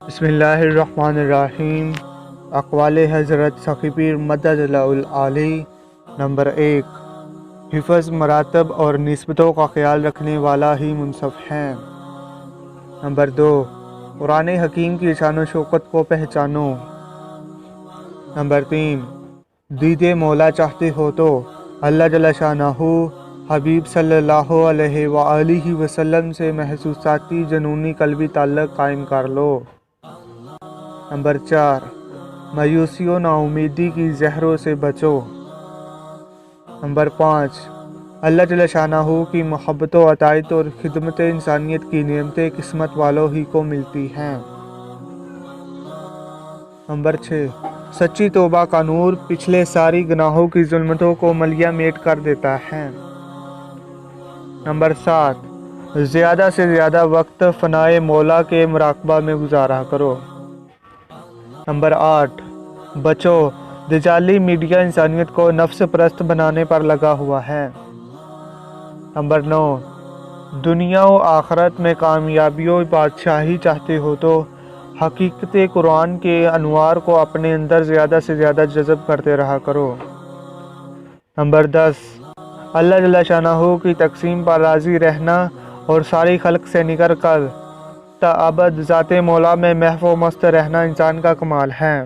بسم اللہ الرحمن الرحیم۔ اقوال حضرت سخی پیر مدد اللہ العالی۔ نمبر 1، حفظ مراتب اور نسبتوں کا خیال رکھنے والا ہی منصف ہے۔ نمبر 2، قرآن حکیم کی شان و شوکت کو پہچانو۔ نمبر 3، دید مولا چاہتے ہو تو اللہ جل شانہ حبیب صلی اللہ علیہ وآلہ وسلم سے محسوساتی جنونی قلبی تعلق قائم کر لو۔ نمبر 4، مایوسی و ناامیدی کی زہروں سے بچو۔ نمبر 5، اللہ جل شانہ کی محبت و عطایت اور خدمت انسانیت کی نعمتیں قسمت والوں ہی کو ملتی ہیں۔ نمبر 6، سچی توبہ کا نور پچھلے ساری گناہوں کی ظلمتوں کو ملیہ میٹ کر دیتا ہے۔ نمبر 7، زیادہ سے زیادہ وقت فنائے مولا کے مراقبہ میں گزارا کرو۔ نمبر 8، بچو، دجالی میڈیا انسانیت کو نفس پرست بنانے پر لگا ہوا ہے۔ نمبر 9، دنیا و آخرت میں کامیابی و بادشاہی چاہتے ہو تو حقیقت قرآن کے انوار کو اپنے اندر زیادہ سے زیادہ جذب کرتے رہا کرو۔ نمبر 10، اللہ جل شانہ کی تقسیم پر راضی رہنا اور ساری خلق سے نکل کر تا ابد ذات مولا میں محو و مست رہنا انسان کا کمال ہے۔